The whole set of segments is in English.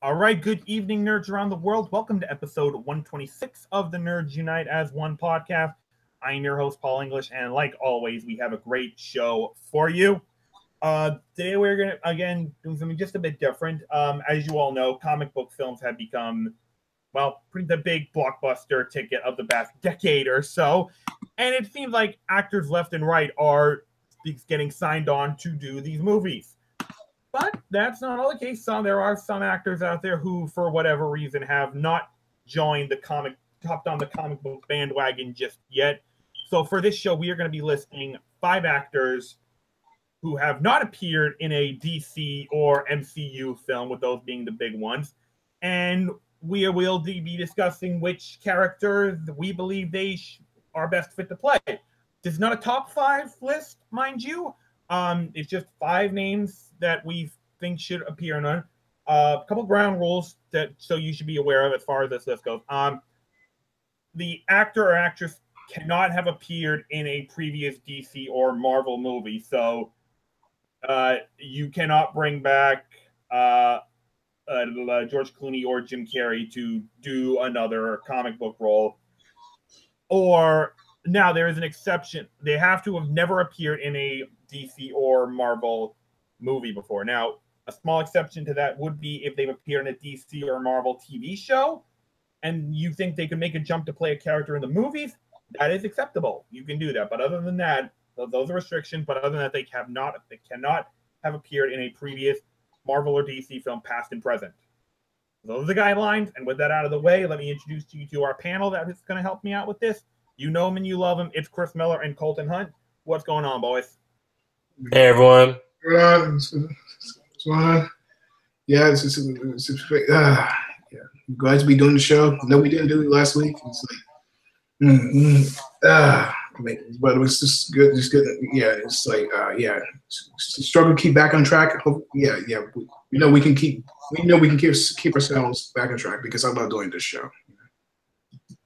All right, good evening, nerds around the world. Welcome to episode 126 of the Nerds Unite as One podcast. I'm your host, Paul English, and like always, we have a great show for you. Today, we're going to, again, do something just a bit different. As you all know, comic book films have become, well, the big blockbuster ticket of the past decade or so. And it seems like actors left and right are getting signed on to do these movies. But that's not all the case. There are some actors out there who, for whatever reason, have not hopped on the comic book bandwagon just yet. So for this show, we are going to be listing 5 actors who have not appeared in a DC or MCU film, with those being the big ones. And we will be discussing which characters we believe they are best fit to play. This is not a top 5 list, mind you. It's just 5 names that we think should appear in a couple ground rules so you should be aware of as far as this list goes. The actor or actress cannot have appeared in a previous DC or Marvel movie, so you cannot bring back George Clooney or Jim Carrey to do another comic book role. Or now there is an exception. They have to have never appeared in a DC or Marvel movie before. Now, a small exception to that would be if they've appeared in a DC or Marvel TV show and you think they can make a jump to play a character in the movies, that is acceptable. You can do that. But other than that, those are restrictions. But other than that, they cannot have appeared in a previous Marvel or DC film, past and present. Those are the guidelines. And with that out of the way, let me introduce you to our panel that is going to help me out with this. You know him and you love him. It's Chris Miller and Colton Hunt. What's going on, boys? Hey, everyone. It's fine. Yeah, yeah. Glad to be doing the show. No, we didn't do it last week. It's like, but it was just good. Just good. Yeah, it's like, struggle to keep back on track. Yeah. We can keep ourselves back on track because I love doing this show.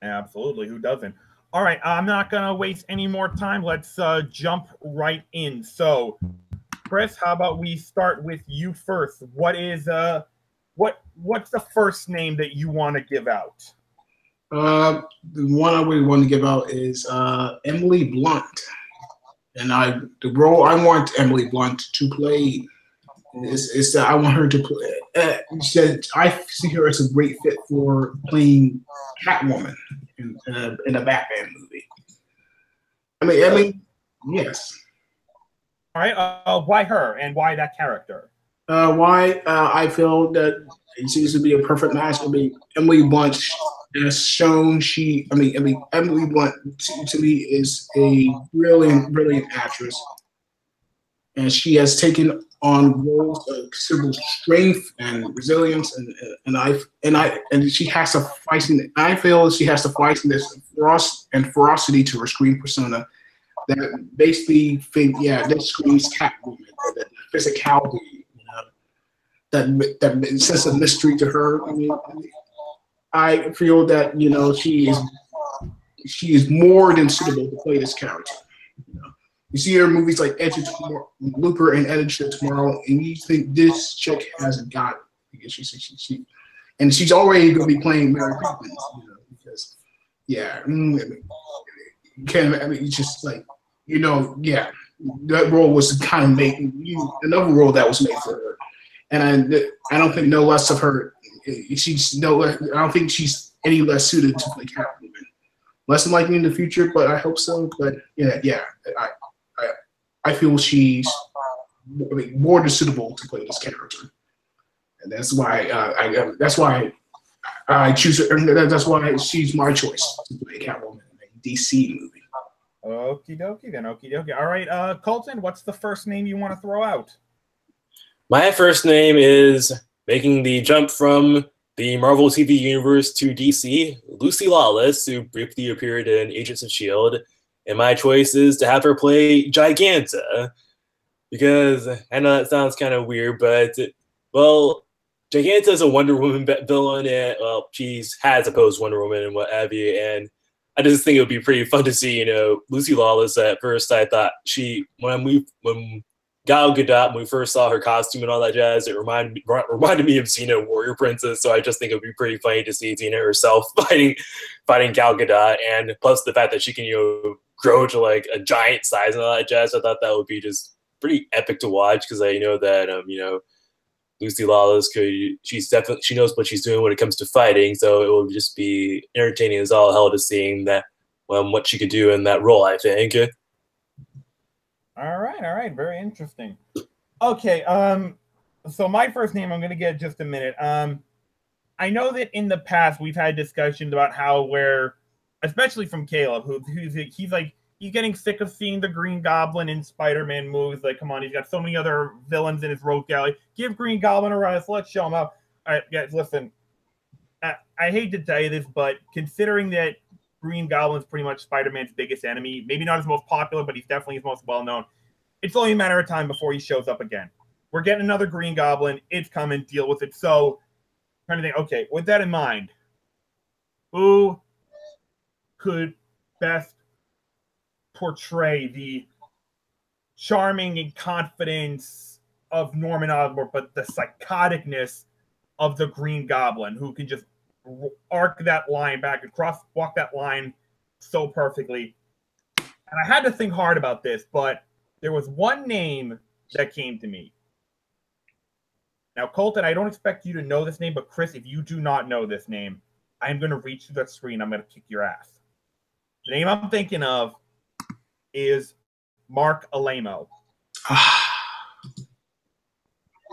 Absolutely. Who doesn't? All right, I'm not going to waste any more time. Let's jump right in. So, Chris, how about we start with you first? What's the first name that you want to give out? The one I really want to give out is Emily Blunt. And the role I want Emily Blunt to play is that I want her to play. I see her as a great fit for playing Catwoman in a Batman movie. I mean, yes. All right. Why her and why that character? Why I feel that it seems to be a perfect match. I mean, Emily Blunt has shown Emily Blunt to me is a brilliant actress, and she has taken on roles of considerable strength and resilience, and she has to fight. I feel she has to fight this ferocity to her screen persona that basically that screams Catwoman, that physicality, that sense of mystery to her. I feel that she is more than suitable to play this character. You see her in movies like Edge of Tomorrow, Looper and Edge of Tomorrow, and you think this chick hasn't got it. And she's already going to be playing Mary Poppins, because it's just like, that role was kind of made, another role that was made for her. And I don't think no less of her, I don't think she's any less suited to play Catwoman. Less than likely in the future, but I hope so. But I feel she's more than suitable to play this character, and that's why I choose her. That's why she's my choice to play Catwoman in a DC movie. Okie dokie. All right, Colton, what's the first name you want to throw out? My first name is making the jump from the Marvel TV universe to DC, Lucy Lawless, who briefly appeared in Agents of S.H.I.E.L.D., and my choice is to have her play Giganta, because I know that sounds kind of weird, but, well, Giganta is a Wonder Woman villain, and, well, she has opposed Wonder Woman and what have you, and I just think it would be pretty fun to see, Lucy Lawless. At first, I thought when Gal Gadot, when we first saw her costume and all that jazz, it reminded me of Xena, Warrior Princess. So I just think it would be pretty funny to see Xena herself fighting Gal Gadot, and plus the fact that she can grow to like a giant size and all that jazz. I thought that would be just pretty epic to watch, because I know that Lucy Lawless she knows what she's doing when it comes to fighting, so it will just be entertaining as all hell to seeing that what she could do in that role, I think. All right, very interesting. Okay, so my first name I'm gonna get in just a minute. I know that in the past we've had discussions about how especially from Caleb, he's getting sick of seeing the Green Goblin in Spider-Man movies. Like, come on, he's got so many other villains in his rogue gallery. Give Green Goblin a rest. Let's show him up. All right, guys, listen. I hate to tell you this, but considering that Green Goblin's pretty much Spider-Man's biggest enemy, maybe not his most popular, but he's definitely his most well-known, it's only a matter of time before he shows up again. We're getting another Green Goblin. It's coming. Deal with it. So, trying to think, okay, with that in mind, who could best portray the charming and confidence of Norman Osborn, but the psychoticness of the Green Goblin, who can just arc that line back and walk that line so perfectly? And I had to think hard about this, but there was one name that came to me. Now, Colton, I don't expect you to know this name, but Chris, if you do not know this name, I'm going to reach through that screen. I'm going to kick your ass. The name I'm thinking of is Mark Alamo,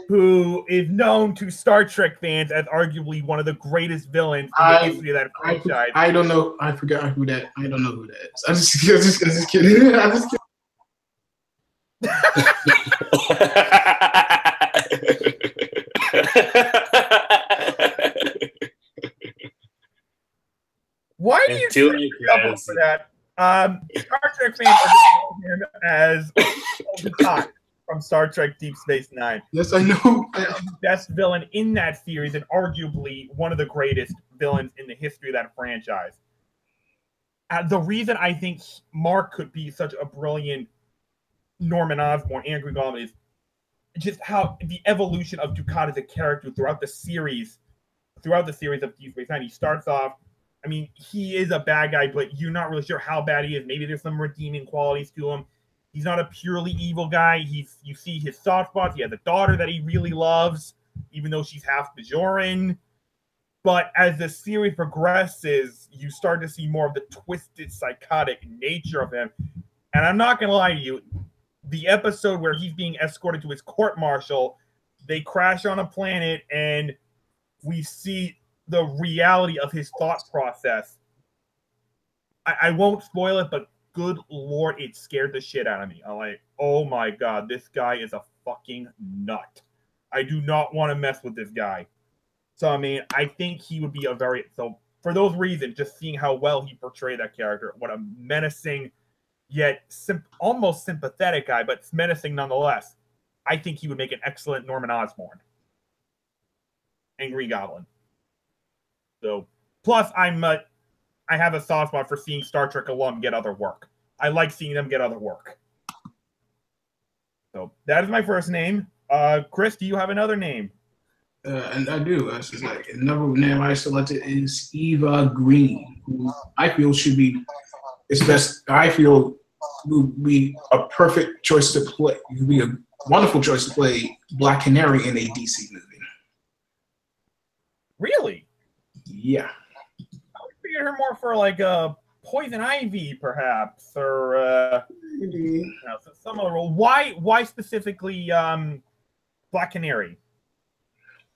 who is known to Star Trek fans as arguably one of the greatest villains in the history of that franchise. I don't know. I forgot who that. I don't know who that is. I'm just kidding. I'm just kidding. Why do you say for that? Star Trek fans are describing him as Picard from Star Trek Deep Space Nine. Yes, I know. The best villain in that series and arguably one of the greatest villains in the history of that franchise. The reason I think Mark could be such a brilliant Norman Osborn and Green Goblin is just how the evolution of Dukat as a character throughout the series of Deep Space Nine. He starts off, I mean, he is a bad guy, but you're not really sure how bad he is. Maybe there's some redeeming qualities to him. He's not a purely evil guy. You see his soft spots. He has a daughter that he really loves, even though she's half Bajoran. But as the series progresses, you start to see more of the twisted, psychotic nature of him. And I'm not going to lie to you, the episode where he's being escorted to his court-martial, they crash on a planet, and we see the reality of his thought process. I won't spoil it, but good Lord, it scared the shit out of me. I'm like, oh my God, this guy is a fucking nut. I do not want to mess with this guy. So, I mean, I think he would be for those reasons, just seeing how well he portrayed that character, what a menacing, yet almost sympathetic guy, but menacing nonetheless. I think he would make an excellent Norman Osborn and Green Goblin. So, plus I have a soft spot for seeing Star Trek alum get other work. I like seeing them get other work. So that is my first name. Chris, do you have another name? And I do. Another name I selected is Eva Green, who I feel should be would be a perfect choice to play. It would be a wonderful choice to play Black Canary in a DC movie. Really? Yeah. I would figure her more for like a Poison Ivy, perhaps, or some other role. Why specifically Black Canary?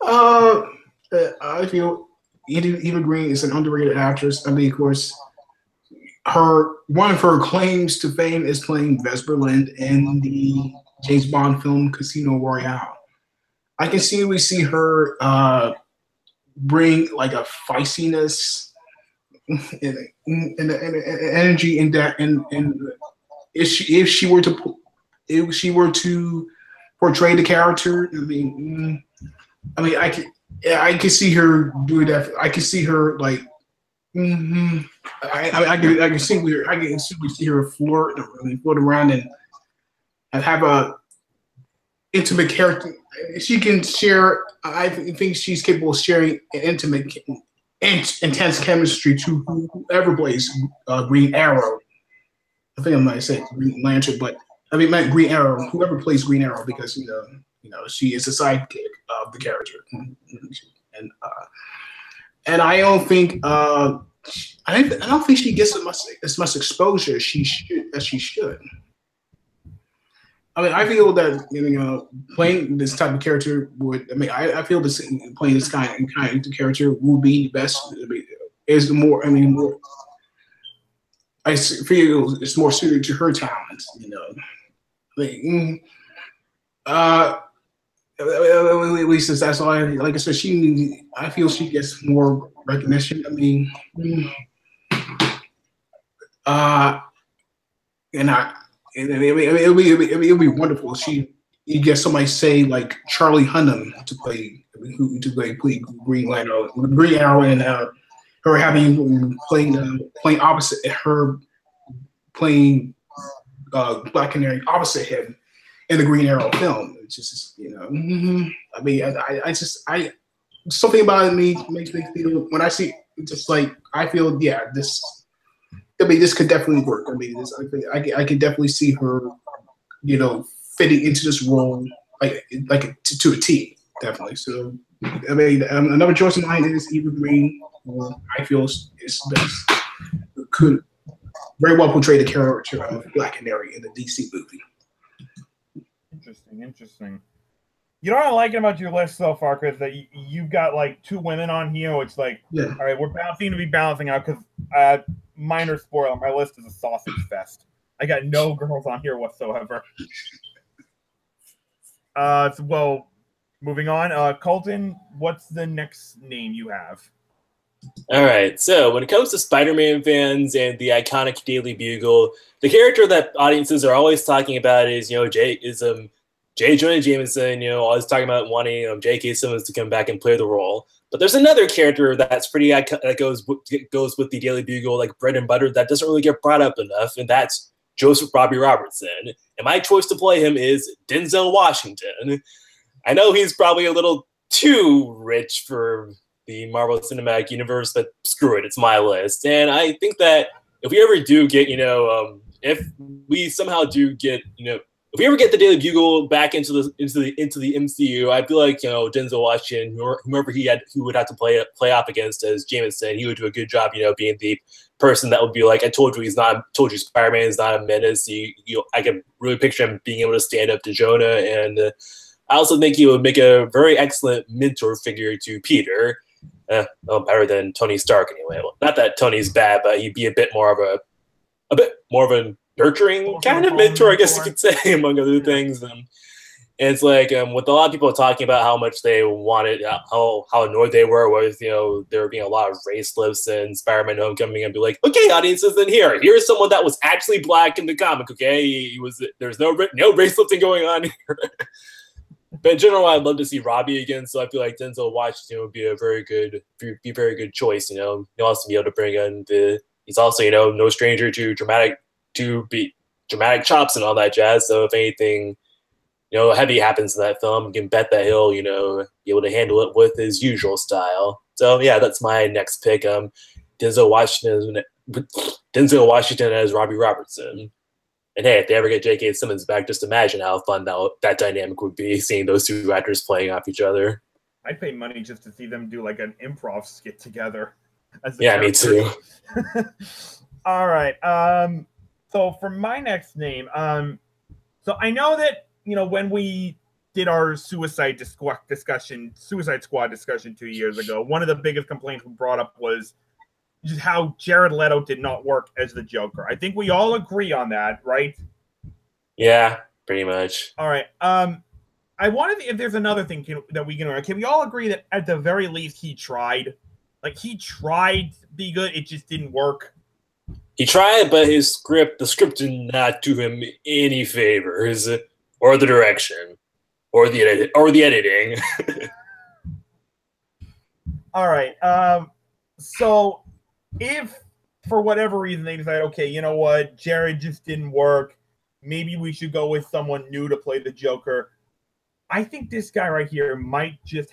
I feel Eva Green is an underrated actress. I mean, of course, one of her claims to fame is playing Vesper Lind in the James Bond film Casino Royale. I can see her bring like a feistiness and energy in that, and if she were to portray the character, I can see her doing that. I can see her like, I can simply see her float around and have intimate character. She can share. I think she's capable of sharing an intimate, intense chemistry to whoever plays Green Arrow. I think I might say Green Lantern, but I mean Green Arrow. Whoever plays Green Arrow, because she is a sidekick of the character, and I don't think I don't think she gets as much exposure as she should. I mean, I feel that playing this type of character would. I mean, I feel this playing this kind of character would be the best. I mean, is the more. I mean, more. I feel it's more suited to her talents. At least that's all. Like I said, I feel she gets more recognition. I mean, it'll be wonderful. You get somebody say like Charlie Hunnam to play Green Arrow, and her having playing opposite her playing Black Canary opposite him in the Green Arrow film. It's just I mean, I something about it makes me feel when I see just like I feel this. I mean, this could definitely work. I mean, I could definitely see her, fitting into this role like to a T, definitely. So, I mean, another choice of mine is Eva Green. I feel could very well portray the character of Black Canary in the DC movie. Interesting. You know what I like about your list so far, Chris? That you've got like two women on here. It's like, all right, we're balancing out because minor spoiler, my list is a sausage fest. I got no girls on here whatsoever. Well, moving on. Colton, what's the next name you have? All right. So when it comes to Spider-Man fans and the iconic Daily Bugle, the character that audiences are always talking about is, J. Jonah Jameson, always talking about wanting J.K. Simmons to come back and play the role. But there's another character that's pretty that goes with the Daily Bugle like bread and butter that doesn't really get brought up enough, and that's Joseph Robbie Robertson. And my choice to play him is Denzel Washington. I know he's probably a little too rich for the Marvel Cinematic Universe, but screw it, it's my list. And I think that if we ever do get, if we somehow do get, if we ever get the Daily Bugle back into the MCU, I feel like Denzel Washington, whomever he would have to play off against as Jameson, he would do a good job, being the person that would be like, I told you Spider-Man is not a menace. I can really picture him being able to stand up to Jonah, and I also think he would make a very excellent mentor figure to Peter. Better than Tony Stark anyway. Well, not that Tony's bad, but he'd be a bit more of a nurturing kind of mentor, I guess you could say, among other things. And it's like with a lot of people talking about how much they wanted, how annoyed they were with there being a lot of race lifts in Spider-Man Homecoming, and be like, okay, audiences, then here's someone that was actually black in the comic. Okay, there's no race lifting going on here. But in general, I'd love to see Robbie again. So I feel like Denzel Washington would be a very good choice. He'll also be able to bring in he's also no stranger to dramatic chops and all that jazz. So if anything, heavy happens in that film, you can bet that he'll, be able to handle it with his usual style. So yeah, that's my next pick. Denzel Washington as Robbie Robertson. And hey, if they ever get J.K. Simmons back, just imagine how fun that dynamic would be, seeing those two actors playing off each other. I'd pay money just to see them do like an improv skit together. Me too. All right. So for my next name, so I know that when we did our Suicide Squad discussion 2 years ago, one of the biggest complaints we brought up was just how Jared Leto did not work as the Joker. I think we all agree on that, right? Yeah, pretty much. All right. I wanted if there's another thing that we can we all agree that at the very least he tried? Like he tried to be good, it just didn't work. He tried, but the script did not do him any favors, or the direction, or the editing. All right. So if for whatever reason they decide, okay, you know what, Jared just didn't work, maybe we should go with someone new to play the Joker. I think this guy right here might just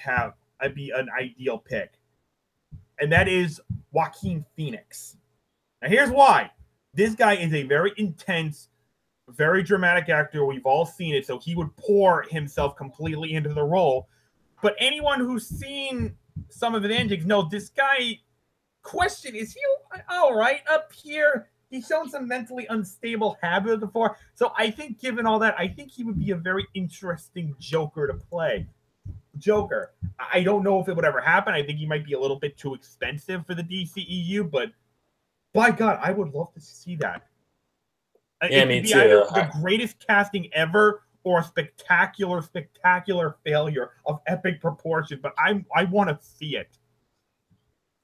be an ideal pick, and that is Joaquin Phoenix. Now, here's why. This guy is a very intense, very dramatic actor. We've all seen it, so he would pour himself completely into the role. But anyone who's seen some of his antics knows this guy, is he all right up here? He's shown some mentally unstable habits before. So I think given all that, I think he would be a very interesting Joker to play. Joker. I don't know if it would ever happen. I think he might be a little bit too expensive for the DCEU, but by God, I would love to see that. Yeah, me too. Either the greatest casting ever or a spectacular failure of epic proportion, but I want to see it.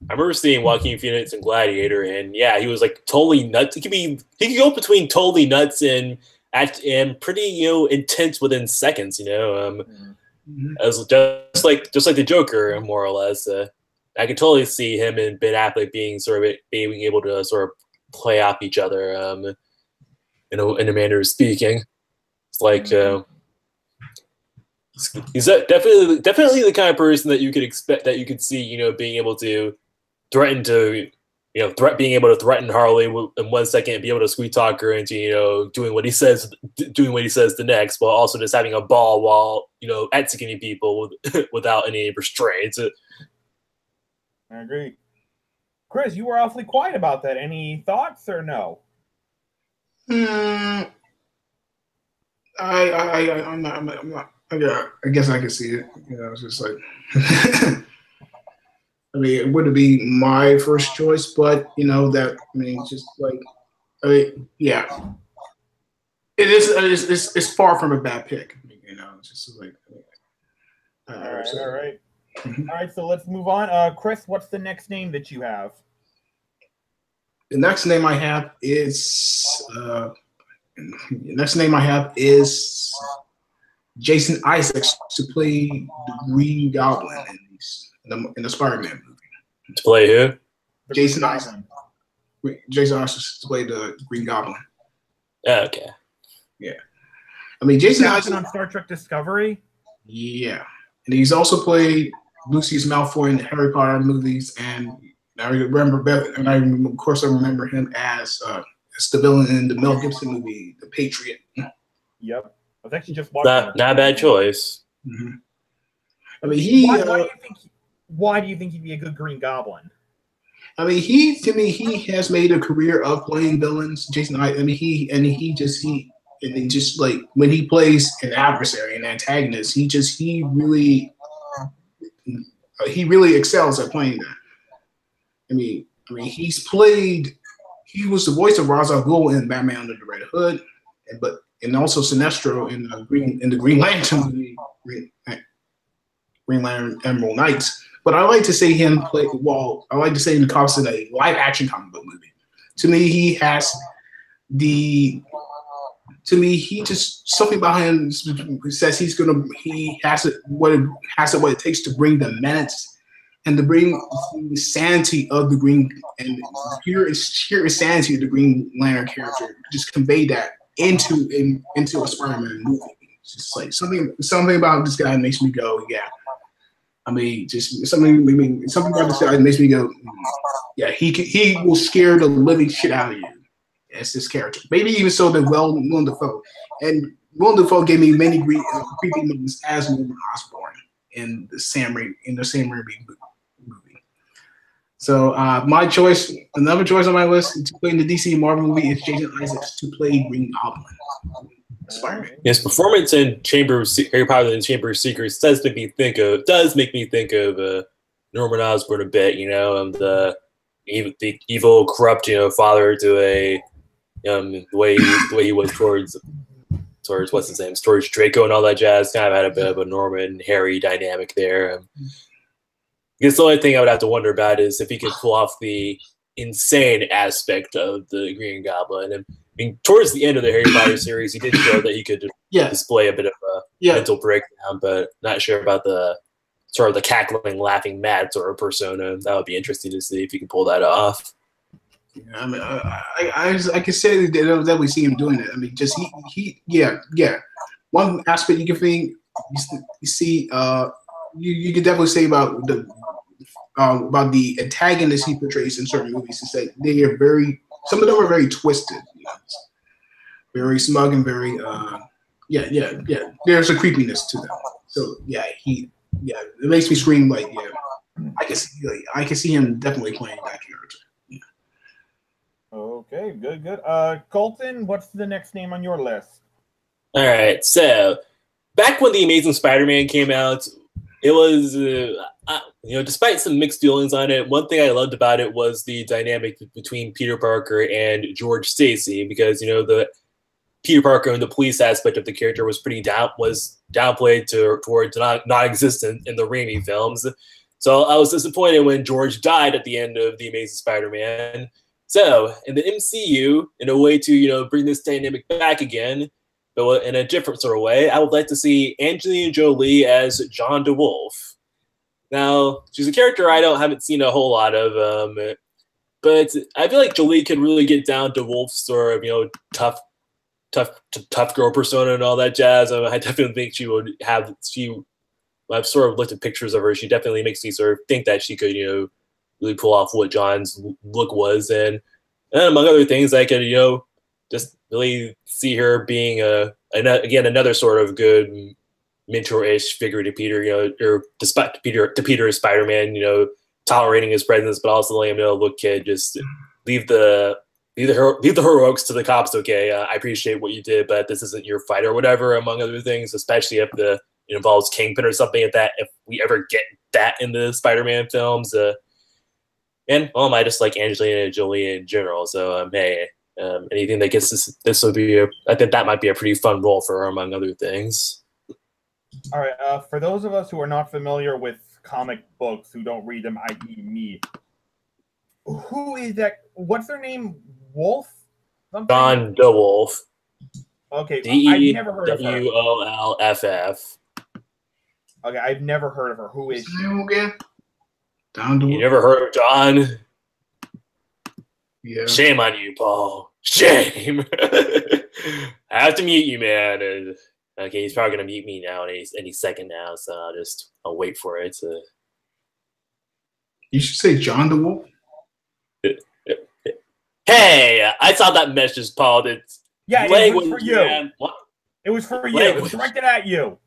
I remember seeing Joaquin Phoenix in Gladiator, and yeah, he was like totally nuts. He could go between totally nuts and pretty intense within seconds. As just like the Joker, more or less. I could totally see him and Ben Affleck being able to sort of play off each other. In a manner of speaking, it's like he's definitely the kind of person that you could expect, that you could see, being able to being able to threaten Harley in 1 second and be able to sweet talk her into doing what he says the next, while also just having a ball while executing people without any restraints. I agree. Chris, you were awfully quiet about that. Any thoughts or no? I'm not. I guess I can see it. It's just like, I mean, it wouldn't be my first choice, but just like, yeah, it is. It's far from a bad pick. It's just like, all right. All right. So let's move on. Chris, what's the next name that you have? The next name I have is Jason Isaacs to play the Green Goblin in the Spider-Man movie. To play who? Jason Isaacs. Jason Isaacs to play the Green Goblin. Oh, okay. Yeah. I mean, Jason Isaacs on Star Trek Discovery. Yeah, and he's also played Lucius Malfoy in the Harry Potter movies, and I remember him as the villain in the Mel Gibson movie, The Patriot. Yep, I was actually just watching. Not a bad choice. Mm-hmm. I mean, why do you think he'd be a good Green Goblin? I mean, he has made a career of playing villains. Jason, he just like when he plays an adversary, an antagonist, he really excels at playing that. I mean, he was the voice of Ra's al Ghul in Batman Under the Red Hood, and also Sinestro in the Green Lantern movie, Green Lantern Emerald Knights. But I like to see him play. Well, I like to say in the comics in a live action comic book movie. To me, he has he just something about him says he has what it takes to bring the menace and to bring the sanity of the Green and sheer insanity of the Green Lantern character, just convey that into a Spider-Man movie. It's just like something about this guy makes me go, yeah. I mean, just something about this guy makes me go, yeah. He will scare the living shit out of you as this character. Maybe even so than Willem Dafoe. And Willem Dafoe gave me many creepy moments as Norman Osborn in the Sam Raimi movie. So another choice on my list to play in the DC Marvel movie is Jason Isaacs to play Green Goblin. Spider-Man. His performance in Harry Potter and Chamber of Secrets does make me think of Norman Osborn a bit. The evil, corrupt, father to the way he was towards what's his name, George Draco and all that jazz. Kind of had a bit of a Norman Harry dynamic there. I guess the only thing I would have to wonder about is if he could pull off the insane aspect of the Green Goblin. And I mean, towards the end of the Harry Potter series, he did show that he could display a bit of a mental breakdown, but not sure about the sort of the cackling, laughing, mad sort of persona. That would be interesting to see if he can pull that off. Yeah, I mean, I can say that we see him doing it. I mean, just he. One aspect you can think you see, you could definitely say about the antagonists he portrays in certain movies is that they are some of them are very twisted, very smug and very yeah. There's a creepiness to them. So it makes me scream like I can see him definitely playing that character. Yeah. Okay, good. Colton, what's the next name on your list? All right, so back when the Amazing Spider-Man came out, it was despite some mixed feelings on it, one thing I loved about it was the dynamic between Peter Parker and George Stacy, because the Peter Parker and the police aspect of the character was downplayed towards non-existent in the Raimi films. So I was disappointed when George died at the end of The Amazing Spider-Man. So in the MCU, in a way to bring this dynamic back again, but in a different sort of way, I would like to see Angelina Jolie as John DeWolf. Now, she's a character I haven't seen a whole lot of, but I feel like Jolie could really get down to Wolf's sort of tough girl persona and all that jazz. I definitely think she would have. I've sort of looked at pictures of her. She definitely makes me sort of think that she could really pull off what John's look was, and among other things, I could just really see her being another sort of good mentor-ish figure to Peter, or despite Peter as Spider-Man, tolerating his presence, but also letting him know, look, kid, just leave the heroics to the cops. Okay, I appreciate what you did, but this isn't your fight or whatever. Among other things, especially if it involves Kingpin or something like that. If we ever get that in the Spider-Man films, I just like Angelina Jolie in general. So anything that gets this would be I think that might be a pretty fun role for her, among other things. All right. For those of us who are not familiar with comic books, who don't read them, i.e. me, who is that? What's their name? Wolf? Something? John DeWolf. Okay. I've never heard of her. DeWolff. Okay, I've never heard of her. Who is she? You never heard of John? Yeah. Shame on you, Paul. Shame. I have to mute you, man. Okay, he's probably gonna mute me now any second now, so I'll wait for it. You should say John DeWolf. Hey, I saw that message, Paul. It was for you. Man. It was for you. It was directed at you.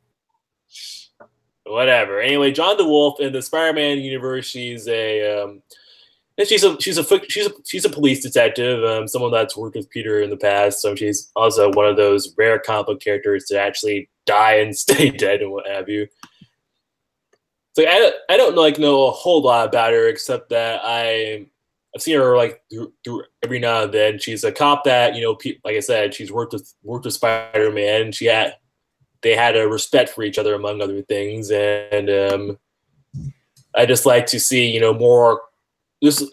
Whatever. Anyway, John DeWolf in the Spider-Man universe, she's a police detective, someone that's worked with Peter in the past. So she's also one of those rare comic book characters to actually die and stay dead and what have you. So I don't know a whole lot about her, except that I've seen her through every now and then. She's a cop that like I said, she's worked with Spider-Man. They had a respect for each other, among other things, and I just like to see more.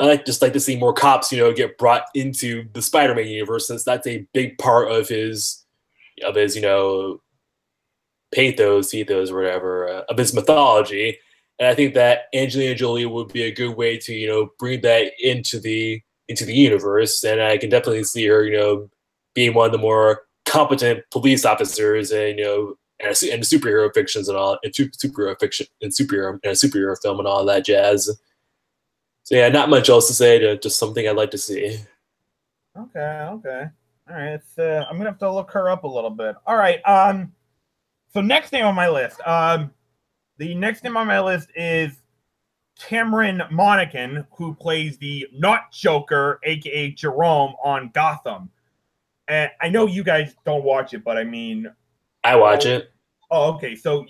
I just like to see more cops get brought into the Spider-Man universe, since that's a big part of his pathos, ethos, or whatever, of his mythology. And I think that Angelina Jolie would be a good way to bring that into the universe, and I can definitely see her being one of the more competent police officers and and superhero fictions and all, and superhero fiction and superhero film and all that jazz. So yeah, not much else to say. Just something I'd like to see. Okay. All right. I'm gonna have to look her up a little bit. All right. So next name on my list. The next name on my list is Cameron Monaghan, who plays the not Joker, aka Jerome, on Gotham. And I know you guys don't watch it, but I mean, I watch it. Oh, okay. So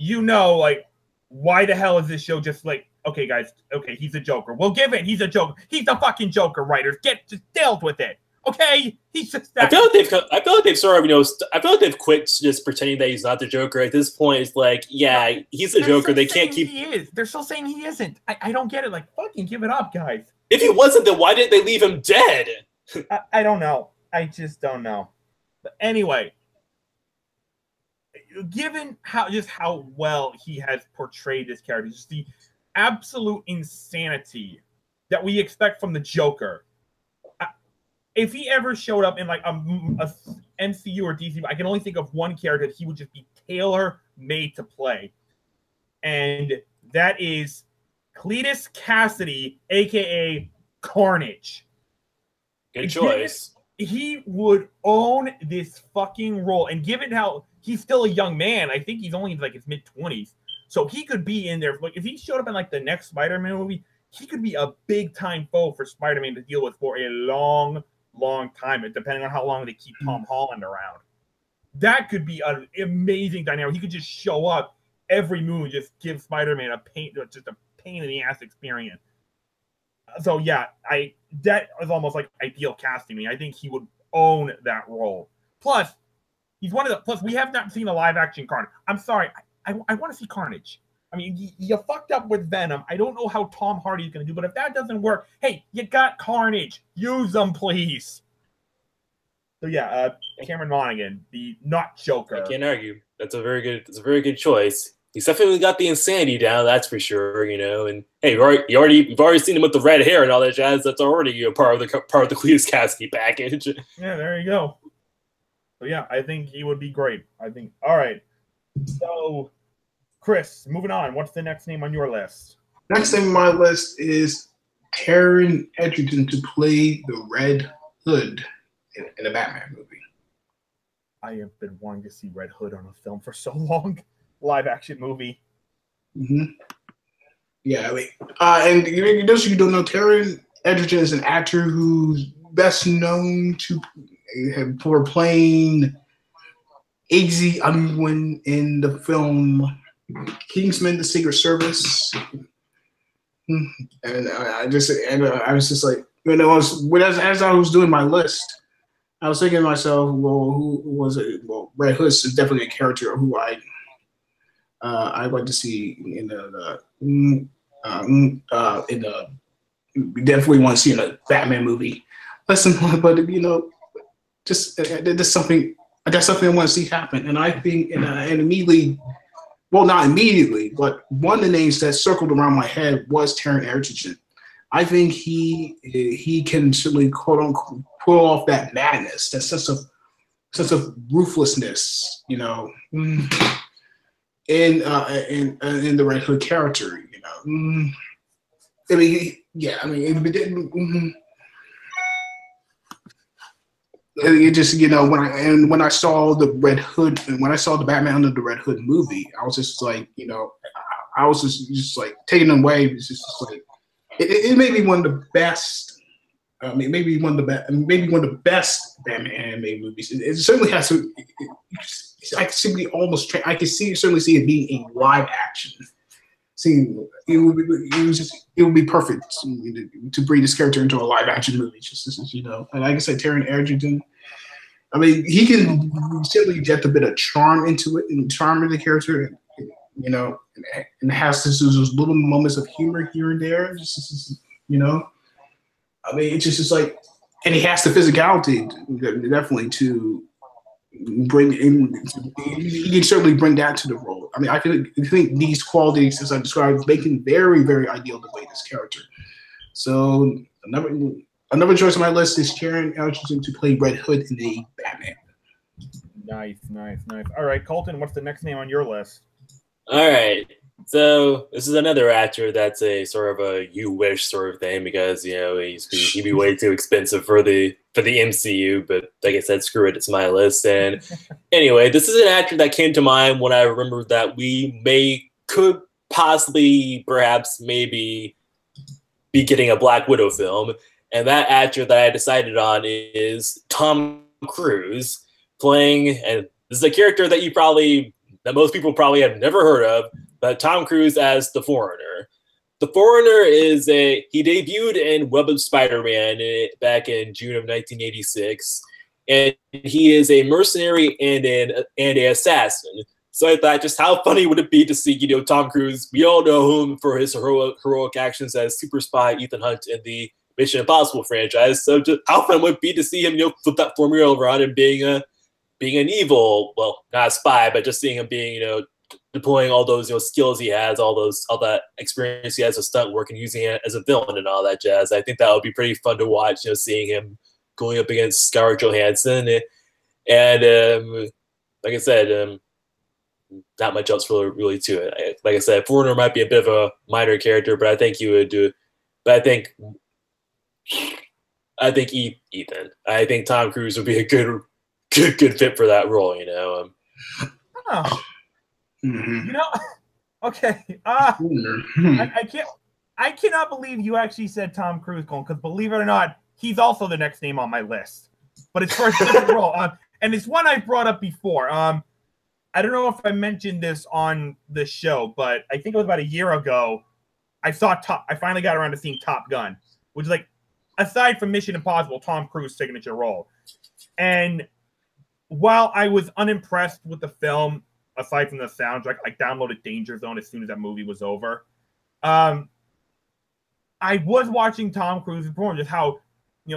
why the hell is this show just okay, guys, okay, he's a Joker. We'll give it. He's a Joker. He's the fucking Joker, writers. Just dealt with it. Okay? He's just that. I feel like they've sort of, I feel like they've quit just pretending that he's not the Joker. At this point, it's like, yeah, he's the Joker. They can't keep. He is. They're still saying he isn't. I don't get it. Fucking give it up, guys. If he wasn't, then why didn't they leave him dead? I don't know. I just don't know. But anyway, given how well he has portrayed this character, just the absolute insanity that we expect from the Joker. If he ever showed up in a MCU or DC, I can only think of one character that he would just be tailor-made to play. And that is Cletus Cassidy, a.k.a. Carnage. Good choice. He would own this fucking role. And given how he's still a young man, I think he's only in like his mid-20s. So he could be in there. Like, if he showed up in like the next Spider-Man movie, he could be a big-time foe for Spider-Man to deal with for a long, long time, depending on how long they keep Tom Holland around. That could be an amazing dynamic. He could just show up every movie, just give Spider-Man a pain in the ass experience. So yeah, that is almost like ideal casting me. I think he would own that role. Plus, we have not seen a live action Carnage. I'm sorry, I want to see Carnage. I mean, you fucked up with Venom. I don't know how Tom Hardy is going to do, but if that doesn't work, hey, you got Carnage. Use them, please. So yeah, Cameron Monaghan, the not Joker. I can't argue. That's a very good choice. He's definitely got the insanity down, that's for sure. And hey, you've already seen him with the red hair and all that jazz. That's already part of the Cletus Cassidy package. Yeah, there you go. So yeah, I think he would be great. I think. All right. So, Chris, moving on. What's the next name on your list? Next name on my list is Taron Egerton to play the Red Hood in a Batman movie. I have been wanting to see Red Hood on a film for so long. Live action movie. Mm-hmm. Yeah, I mean, and those of you who don't know, Taron Egerton is an actor who's best known for playing Eggsy Unwin in the film Kingsman: The Secret Service. And I was just like, as I was doing my list, I was thinking to myself, well, who was it? Well, Red Hood is definitely a character who I'd like to see we definitely want to see in a Batman movie. Listen, but just that's something I want to see happen. And I think, and immediately, well, not immediately, but one of the names that circled around my head was Taron Egerton. I think he can certainly quote unquote pull off that madness, that sense of ruthlessness, in the Red Hood character, I mean, it just, when I saw the Red Hood, and when I saw the Batman under the Red Hood movie, I was just like, I was just like taken away. It's just like it may be one of the best. Maybe one of the best Batman animated movies. It certainly has to. I can certainly see it being in live action. It would be perfect to bring this character into a live action movie. And like I said, Taron Egerton. I mean, he can certainly inject a bit of charm into it, and charm in the character, and has those little moments of humor here and there. I mean, it's just like, and he has the physicality definitely to bring in. He can certainly bring that to the role. I mean, I think these qualities, as I described, make him very, very ideal to play this character. So another choice on my list is Taron Egerton to play Red Hood in the Batman. Nice. All right, Colton, what's the next name on your list? All right. So this is another actor that's a sort of a you wish sort of thing, because he'd be way too expensive for the MCU. But like I said, screw it, it's my list. And anyway, this is an actor that came to mind when I remembered that we could possibly, perhaps, maybe be getting a Black Widow film, and that actor that I decided on is Tom Cruise playing, and this is a character that most people probably have never heard of. But Tom Cruise as the Foreigner. The Foreigner he debuted in Web of Spider-Man back in June of 1986, and he is a mercenary and an assassin. So I thought, just how funny would it be to see, Tom Cruise? We all know him for his heroic actions as super spy Ethan Hunt in the Mission Impossible franchise. So just how fun would it be to see him, flip that formula around and being an evil, well, not a spy, but just seeing him being, deploying all those skills he has, all that experience he has with stunt work, and using it as a villain and all that jazz. I think that would be pretty fun to watch, seeing him going up against Scarlett Johansson. And like I said, not much else really to it. Like I said, Foreigner might be a bit of a minor character, but I think he would do. But I think Ethan. I think Tom Cruise would be a good fit for that role. You know. Oh. Mm-hmm. You know. Okay. I cannot believe you actually said Tom Cruise, because believe it or not, he's also the next name on my list. But it's for a different role. And it's one I brought up before. I don't know if I mentioned this on the show, but I think it was about a year ago. I finally got around to seeing Top Gun, which is like, aside from Mission Impossible, Tom Cruise's signature role. And while I was unimpressed with the film, aside from the soundtrack, I downloaded Danger Zone as soon as that movie was over. I was watching Tom Cruise perform, just how,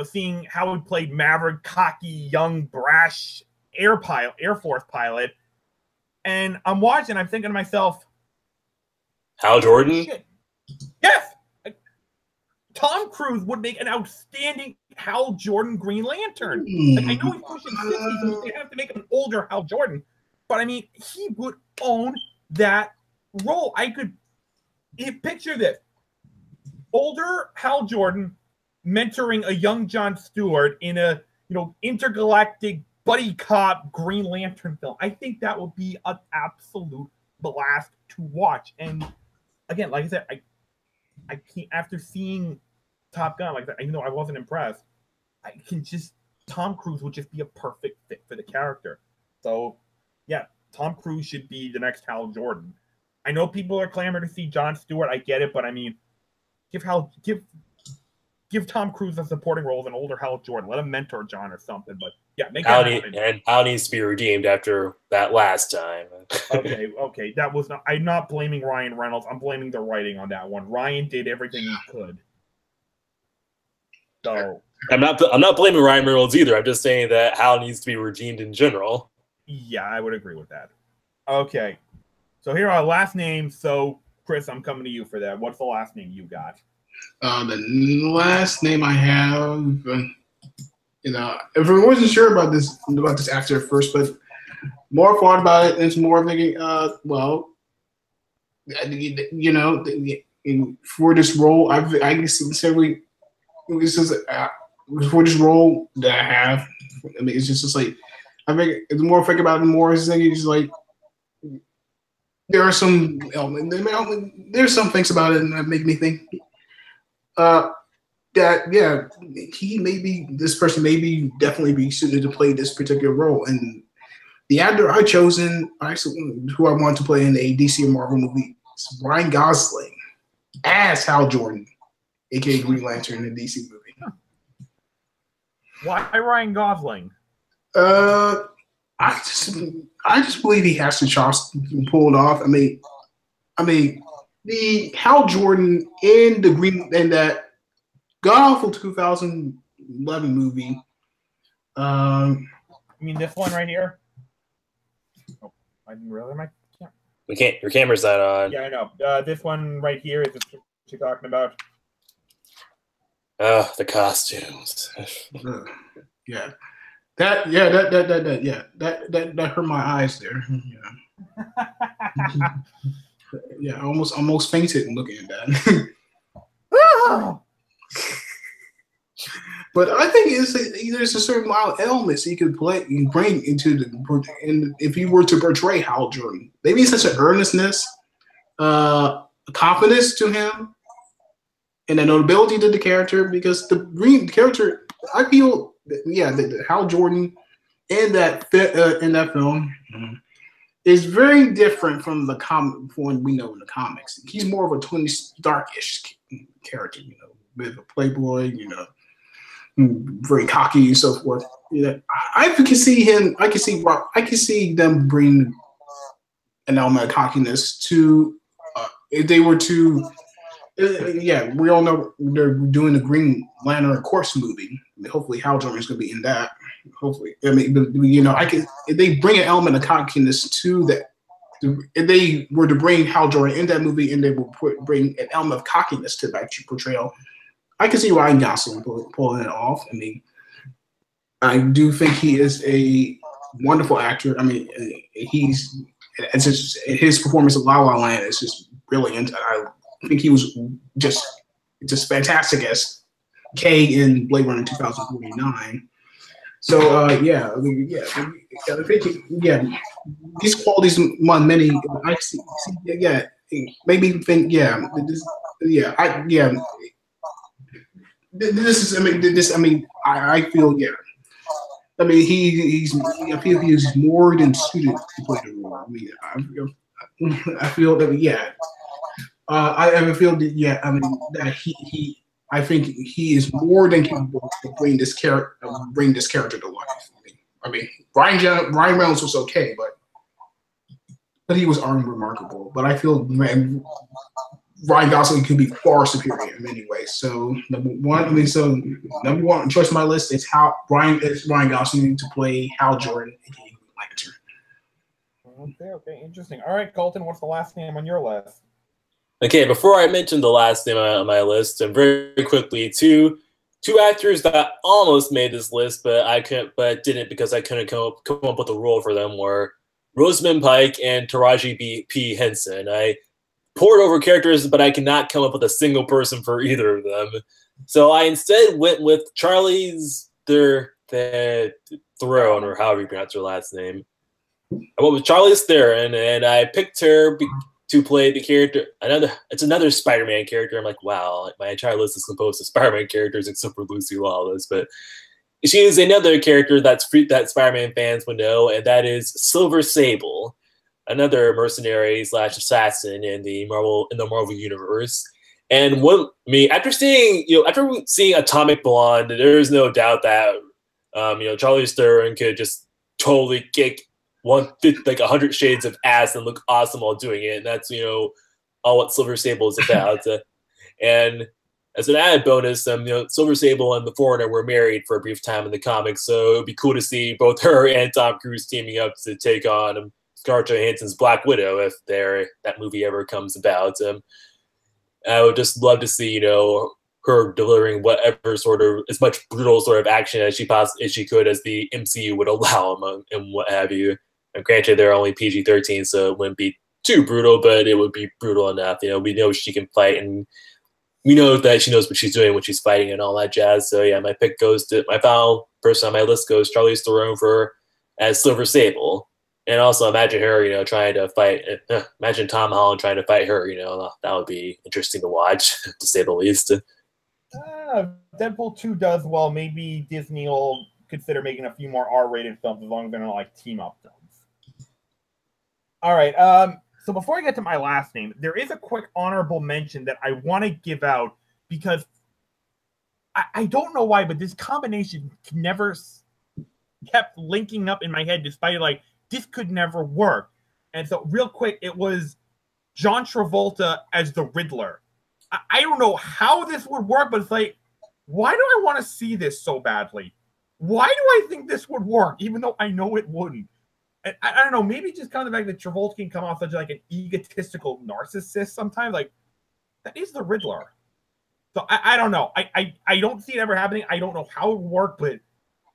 seeing how he played Maverick, cocky, young, brash Air Force pilot. And I'm watching, I'm thinking to myself, Hal Jordan? Shit. Yes! Tom Cruise would make an outstanding Hal Jordan Green Lantern. Like, I know he's pushing 60, so they have to make him an older Hal Jordan. But, I mean, he would own that role. Picture this. Older Hal Jordan mentoring a young Jon Stewart in a, intergalactic buddy cop Green Lantern film. I think that would be an absolute blast to watch. And again, like I said, I can't, after seeing Top Gun, like that, even though I wasn't impressed, Tom Cruise would just be a perfect fit for the character. So yeah, Tom Cruise should be the next Hal Jordan. I know people are clamoring to see Jon Stewart. I get it, but I mean, give Tom Cruise a supporting role as an older Hal Jordan. Let him mentor John or something. But yeah, make that happen. And Hal needs to be redeemed after that last time. Okay. That was not. I'm not blaming Ryan Reynolds. I'm blaming the writing on that one. Ryan did everything he could. So I'm not blaming Ryan Reynolds either. I'm just saying that Hal needs to be redeemed in general. Yeah, I would agree with that. Okay, so here are last names. So Chris, I'm coming to you for that. What's the last name you got? The last name I have, if I wasn't sure about this actor at first, but more thought about it, and it's more thinking, for this role, I can sincerely, this is for this role that I have. I mean, it's just like, I think the more I think about it, the more it's like there are some elements. There's some things about it that make me think this person may definitely be suited to play this particular role. And the actor I chosen, who I want to play in a DC or Marvel movie, is Ryan Gosling as Hal Jordan, aka Green Lantern, in a DC movie. Why Ryan Gosling? I just believe he has the chops to pull it off. I mean, the Hal Jordan in that god awful 2011 movie. You mean this one right here? Oh, I didn't realize my camera. Your camera's not on. Yeah, I know. This one right here is what you're talking about. Oh, the costumes. Yeah. That hurt my eyes there. Yeah. Yeah, I almost fainted looking at that. But I think there's a certain amount of elements he could bring into if he were to portray Hal Jordan. Maybe such an earnestness, a confidence to him, and a notability to the character, because the Green character, I feel, the Hal Jordan in that film is very different from the one we know in the comics. He's more of a Tony Stark-ish character, bit of a playboy, very cocky and so forth. I can see them bring an element of cockiness to if they were to. We all know they're doing the Green Lantern, of course, movie. I mean, hopefully, Hal Jordan is going to be in that. Hopefully, I mean, if they bring an element of cockiness to that. If they were to bring Hal Jordan in that movie, and they will bring an element of cockiness to that portrayal, I can see Ryan Gosling pulling it off. I mean, I do think he is a wonderful actor. I mean, he's it's just his performance of La La Land is just brilliant. I think he was just fantastic as K in Blade Runner 2049. So yeah, I think these qualities among many. I see maybe think this is I feel I mean I feel he's more than suited to play the role. I feel that I feel that that I think he is more than capable of bring this character to life. Ryan Reynolds was okay, but he was unremarkable. But I feel Ryan Gosling could be far superior in many ways. So number one choice on my list is Ryan Gosling to play Hal Jordan, aka Green Lantern. Okay, interesting. All right, Colton, what's the last name on your list? Okay, before I mention the last name on my list, and very quickly, two actors that almost made this list, but didn't because I couldn't come up with a role for them were Rosamund Pike and Taraji P. Henson. I poured over characters, but I cannot come up with a single person for either of them. So I instead went with Charlize Theron, or however you pronounce her last name. I went with Charlize Theron, and I picked her to play the character. It's another Spider-Man character. I'm like, wow, my entire list is composed of Spider-Man characters except for Lucy Lawless. But she is another character that Spider-Man fans would know, and that is Silver Sable, another mercenary / assassin in the Marvel universe. And after seeing Atomic Blonde, there is no doubt that Charlize Theron could just totally kick 100 shades of ass and look awesome while doing it. And that's all what Silver Sable is about. And as an added bonus, Silver Sable and the Foreigner were married for a brief time in the comics, so it would be cool to see both her and Tom Cruise teaming up to take on Scarlett Johansson's Black Widow if that movie ever comes about. I would just love to see her delivering whatever as much brutal sort of action as she could as the MCU would allow and what have you. And granted, they're only PG-13, so it wouldn't be too brutal, but it would be brutal enough. We know she can fight, and we know that she knows what she's doing when she's fighting and all that jazz. So yeah, my final person on my list goes Charlize Theron as Silver Sable. And also imagine her, trying to fight. Imagine Tom Holland trying to fight her. That would be interesting to watch, to say the least. Deadpool 2 does well. Maybe Disney will consider making a few more R-rated films as long as they're not like team-up films. All right. So before I get to my last name, there is a quick honorable mention that I want to give out because I don't know why, but this combination never kept linking up in my head despite this could never work. And so real quick, it was John Travolta as the Riddler. I don't know how this would work, but it's like, why do I want to see this so badly? Why do I think this would work, even though I know it wouldn't? And I don't know, maybe just kind of the fact that Travolta can come off such an egotistical narcissist sometimes. That is the Riddler. So I don't know. I don't see it ever happening. I don't know how it would work, but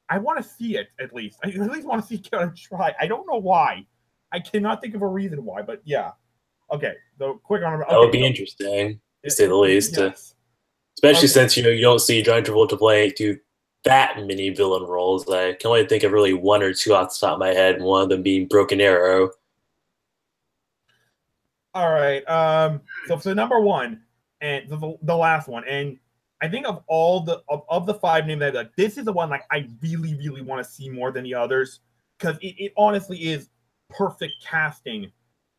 I want to see it at least. I at least want to see it try. I don't know why. I cannot think of a reason why, but yeah. Okay, so quick on that would be interesting, to say the least. Yes. Especially since you don't see John Travolta do that many villain roles. I can only think of really one or two off the top of my head, one of them being Broken Arrow. All right. So number one, and the last one, and I think of all the five names, this is the one I really, really want to see more than the others because it honestly is perfect casting,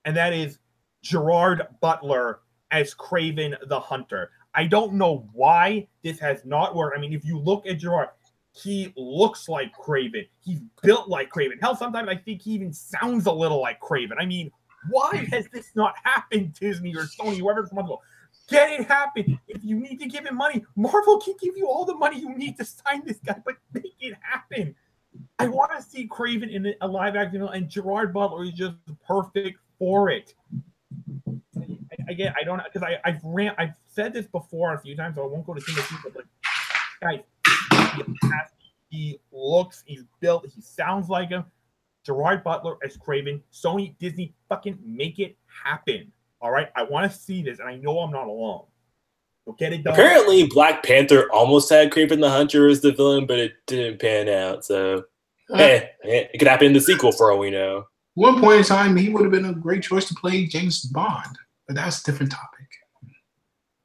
and that is Gerard Butler as Kraven the Hunter. I don't know why this has not worked. I mean, if you look at Gerard, he looks like Kraven. He's built like Kraven. Hell, sometimes I think he even sounds a little like Kraven. I mean, why has this not happened, Disney or Sony, whoever's responsible? Get it happen. If you need to give him money, Marvel can give you all the money you need to sign this guy, but make it happen. I want to see Kraven in a live action film, and Gerard Butler is just perfect for it. Again, I don't know because I've said this before a few times, so I won't go to too much detail. But guys, he looks, he's built, he sounds like him. Gerard Butler as Kraven. Sony, Disney, fucking make it happen. All right? I want to see this, and I know I'm not alone. So get it done. Apparently, Black Panther almost had Kraven the Hunter as the villain, but it didn't pan out. So, it could happen in the sequel for all we know. One point in time, he would have been a great choice to play James Bond, but that's a different topic.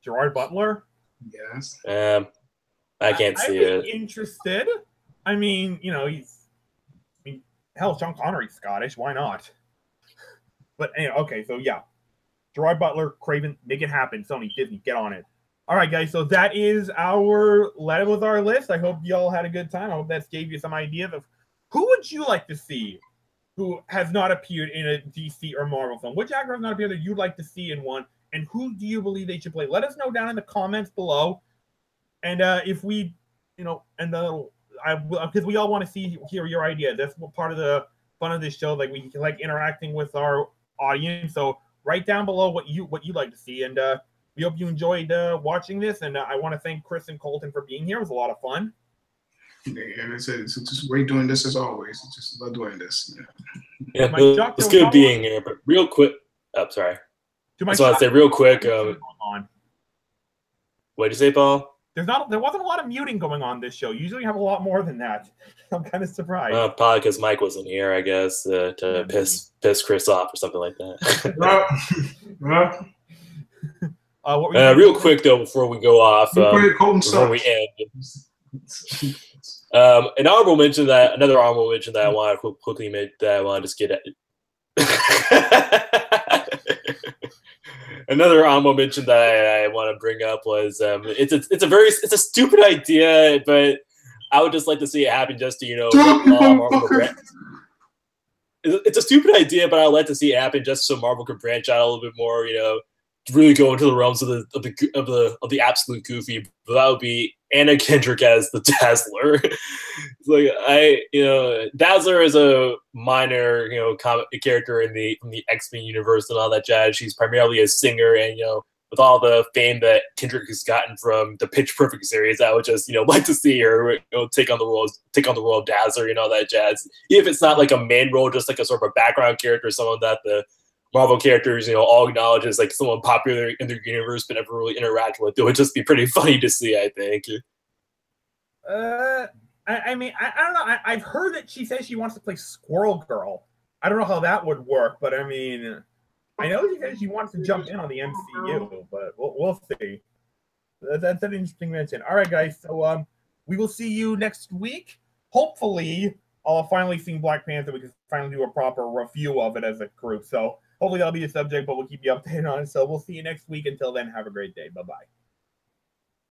Gerard Butler? Yes. I can't see I'd be it. interested. I mean, you know, hell, Sean Connery's Scottish. Why not? But anyway, okay, so yeah. Gerard Butler, Kraven, make it happen. Sony, Disney, get on it. All right, guys, so that was our list. I hope y'all had a good time. I hope that gave you some ideas of who would you like to see who has not appeared in a DC or Marvel film. Which actor has not appeared that you'd like to see in one, and who do you believe they should play? Let us know down in the comments below. And if we, you know, and because we all want to hear your ideas. That's what part of the fun of this show. Like we like interacting with our audience. So write down below what you like to see, and we hope you enjoyed watching this. And I want to thank Chris and Colton for being here. It was a lot of fun. Yeah, it's just great doing this as always. It's just love doing this. Yeah, it's good being here. But real quick, sorry. I just want to say real quick. What did you say, Paul? There wasn't a lot of muting going on this show. Usually you have a lot more than that. I'm kind of surprised. Probably because Mike wasn't here, I guess, to piss Chris off or something like that. Real quick though, before we go off, before we end, another honorable mention that I want to quickly make that I want to just get at. Another honorable mention that I want to bring up was it's a stupid idea, but I would just like to see it happen just to it's a stupid idea, but I'd like to see it happen just so Marvel could branch out a little bit more, really go into the realms of the absolute goofy. But that would be Anna Kendrick as the Dazzler. It's like Dazzler is a minor, comic character from the X-Men universe and all that jazz. She's primarily a singer, and with all the fame that Kendrick has gotten from the Pitch Perfect series, I would just like to see her take on the role of Dazzler and all that jazz. Even if it's not like a main role, just like a sort of a background character, someone that the Marvel characters, all acknowledge as like someone popular in their universe but never really interact with. It would just be pretty funny to see, I think. I mean, I don't know. I've heard that she says she wants to play Squirrel Girl. I don't know how that would work, but I mean, I know she says she wants to jump in on the MCU, but we'll see. That's an interesting mention. All right, guys. So we will see you next week. Hopefully, I'll finally see Black Panther. We can finally do a proper review of it as a group. So hopefully that'll be a subject, but we'll keep you updated on it. So we'll see you next week. Until then, have a great day. Bye-bye.